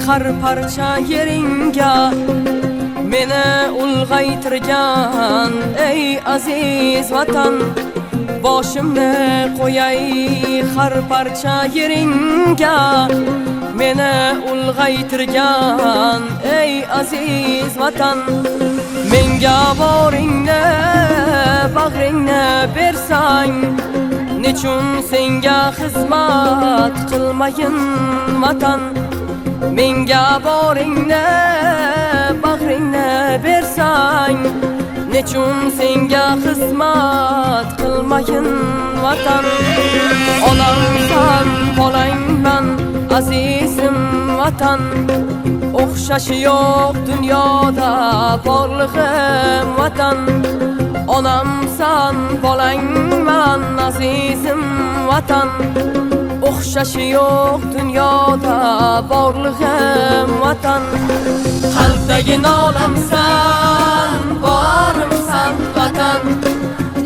har parcha yeringga meni ulg'aytirgan ey aziz vatan. Boshimni qo'yay har parcha yeringga meni ulg'aytirgan ey aziz vatan. Menga boringni bag'ringni bersang, nechun senga xizmat qilmayin vatan. Menga boringni bag'ringni bersang, nechun senga xizmat qilmayin vatan. Onamsan bolangman azizim vatan. O'xshashi yo'q dunyoda borlig'im vatan. Onamsan bolangman azizim vatan. O'xshashi yo'q dunyoda borlig'im vatan. Qalbdagi nolamsan, borimsan vatan.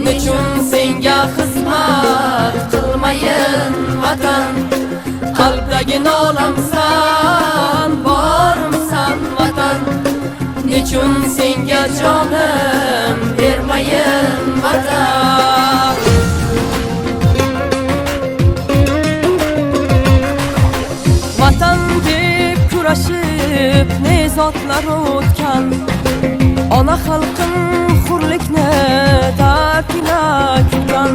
Nechun senga xizmat qilmayin vatan. Qalbdagi nolamsan, borimsan vatan. Nechun senga jonim bermayin vatan. Vatan deb kurashib nezotlar o'tgan, ona xalqim hurlikni dardina kutgan.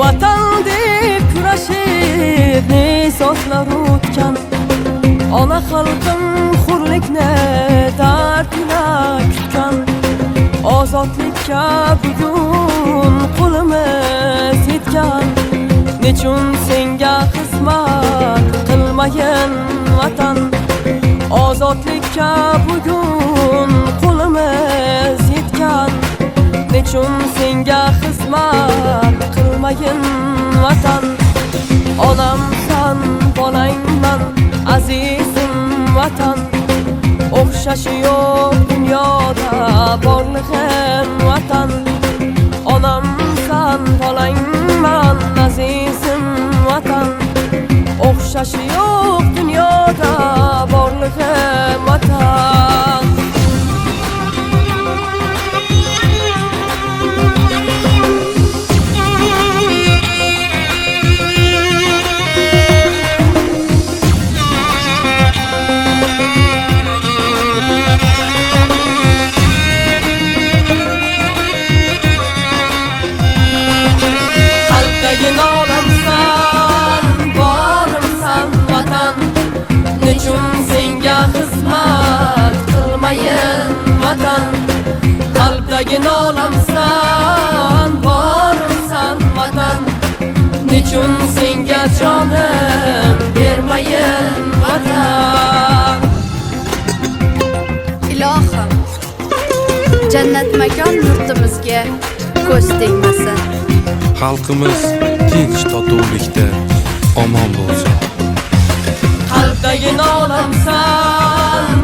Vatan deb kurashib nezotlar o'tgan, ona xalqim hurlikni dardina kutgan. Ozodlikka bugun qo'limiz yetgan, nechun senga xizmat qilmayin vatan. Ozodlikka bugun qo'limiz yetgan, nechun senga xizmat qilmayin vatan. Onamsan bolangman azizim vatan. O'xshashi yo'q dunyoda borlig'im vatan. Onamsan bolangman azizim vatan. O'xshashi yo'q dunyoda borlig'im vatan. Nechun senga xizmat qilmayin vatan. Qalbdagi nolamsan, borimsan vatan. Nechun senga jonim bermayin vatan. Ilohim, jannat makon yurtimizga ko'z tegmasin. Xalqimiz tinch totuvlikda omon bo'lsin. Qalbdagi nolamsan,